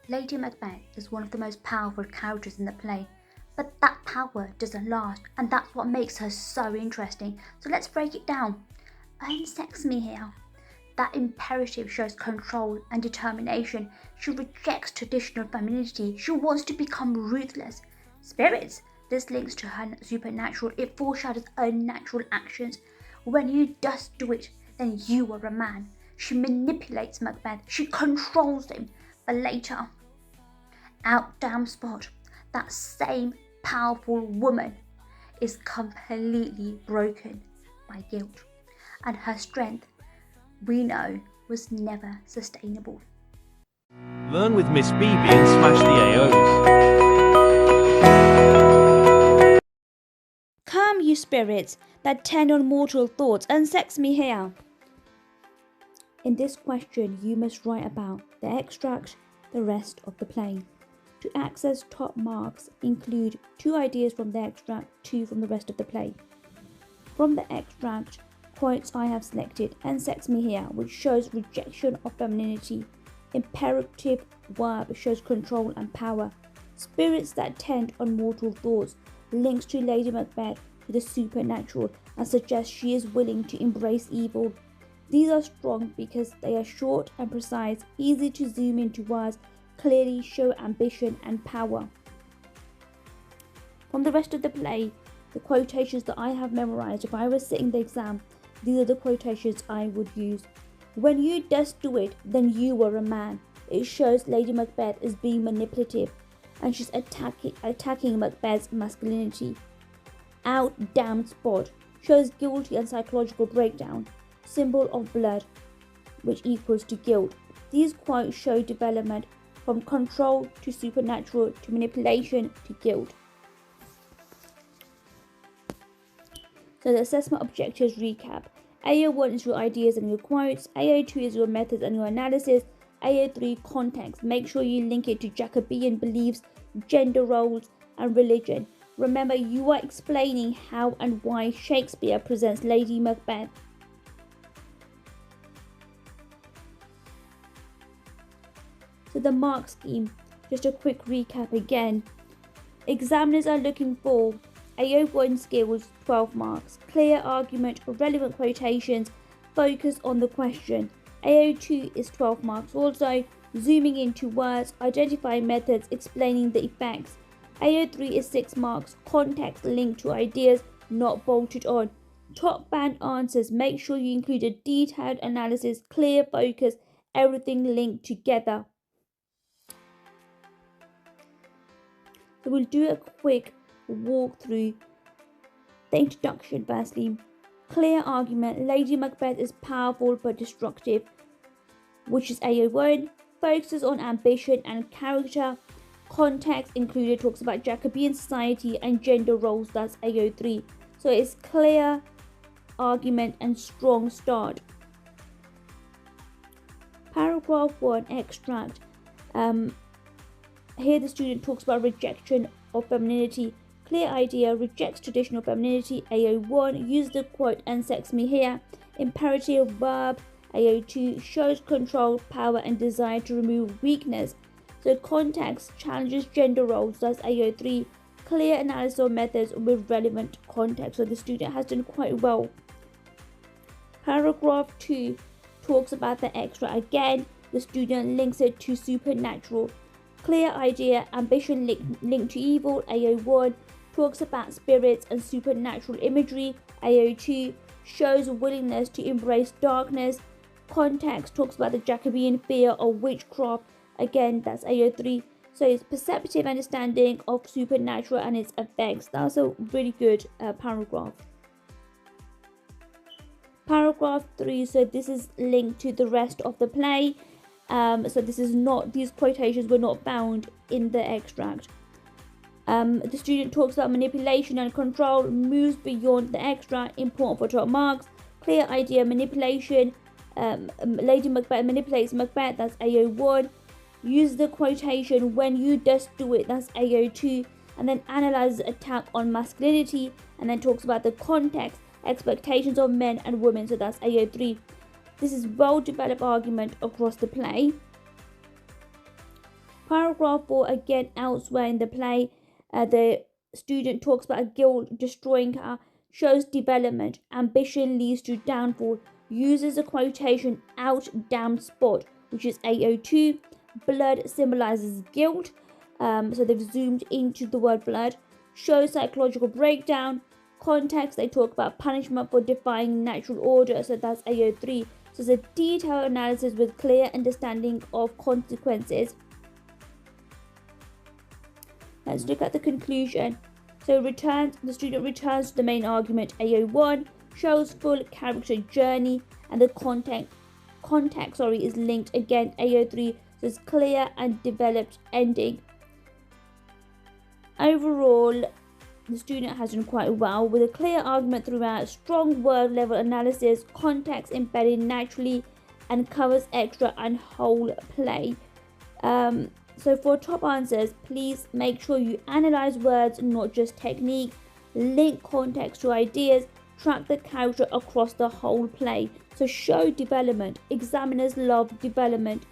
Lady Macbeth is one of the most powerful characters in the play, but that power doesn't last, and that's what makes her so interesting. So let's break it down. Unsex me here. That imperative shows control and determination. She rejects traditional femininity. She wants to become ruthless. Spirits. This links to her supernatural. It foreshadows unnatural actions. When you just do it, then you are a man. She manipulates Macbeth. She controls him. But later, out damn spot, that same powerful woman is completely broken by guilt. And her strength, we know, was never sustainable. Learn with Miss BB and smash the AOs. Calm, you spirits that tend on mortal thoughts, unsex me here. In this question, you must write about the extract, the rest of the play. To access top marks, include 2 ideas from the extract, 2 from the rest of the play. From the extract, quotes I have selected: unsex me here, which shows rejection of femininity. Imperative verb shows control and power. Spirits that tend on mortal thoughts links to Lady Macbeth to the supernatural and suggests she is willing to embrace evil. These are strong because they are short and precise, easy to zoom into words, clearly show ambition and power. From the rest of the play, the quotations that I have memorized, if I was sitting the exam, these are the quotations I would use. When you just do it, then you are a man. It shows Lady Macbeth is being manipulative and she's attacking Macbeth's masculinity. Out damn spot shows guilty and psychological breakdown. Symbol of blood, which equals to guilt. These quotes show development from control to supernatural to manipulation to guilt. So the assessment objectives recap. AO1 is your ideas and your quotes. AO2 is your methods and your analysis. AO3 context. Make sure you link it to Jacobean beliefs, gender roles, and religion. Remember, you are explaining how and why Shakespeare presents Lady Macbeth. So the mark scheme, just a quick recap again. Examiners are looking for AO1 skills, 12 marks. Clear argument, relevant quotations, focus on the question. AO2 is 12 marks also. Zooming into words, identifying methods, explaining the effects. AO3 is 6 marks. Context linked to ideas, not bolted on. Top band answers, make sure you include a detailed analysis, clear focus, everything linked together. So we'll do a quick walk through the introduction. Firstly, clear argument. Lady Macbeth is powerful but destructive, which is AO1. Focuses on ambition and character. Context included talks about Jacobean society and gender roles, that's AO3. So it's clear argument and strong start. Paragraph 1 extract. Here the student talks about rejection of femininity. Clear idea, rejects traditional femininity. AO1, use the quote unsex me here. Imperative verb. AO2, shows control, power and desire to remove weakness. So context, challenges gender roles, that's AO3. Clear analysis of methods with relevant context. So the student has done quite well. Paragraph 2 talks about the extra. Again, the student links it to supernatural. Clear idea, ambition linked to evil. AO1 talks about spirits and supernatural imagery. AO2 shows willingness to embrace darkness. Context talks about the Jacobean fear of witchcraft. Again, that's AO3. So it's perceptive understanding of supernatural and its effects. That's a really good paragraph. Paragraph 3, so this is linked to the rest of the play. So this is not, these quotations were not found in the extract. The student talks about manipulation and control, moves beyond the extract, important for top marks. Clear idea, manipulation. Lady Macbeth manipulates Macbeth, that's AO1. Use the quotation when you just do it, that's AO2. And then analyzes attack on masculinity, and then talks about the context, expectations of men and women, so that's AO3. This is well developed argument across the play. Paragraph 4, again elsewhere in the play, the student talks about a guild destroying her, shows development, ambition leads to downfall, uses a quotation out damned spot, which is AO2. Blood symbolizes guilt, so they've zoomed into the word blood. Shows psychological breakdown. Context, they talk about punishment for defying natural order, so that's AO3. So it's a detailed analysis with clear understanding of consequences. Let's look at the conclusion. So the student returns to the main argument. AO1 shows full character journey, and the context is linked. Again, AO3, so it's clear and developed ending. Overall, the student has done quite well with a clear argument throughout, strong word level analysis, context embedded naturally, and covers extra and whole play. So for top answers, please make sure you analyze words, not just technique, link context to ideas, track the character across the whole play. So show development. Examiners love development.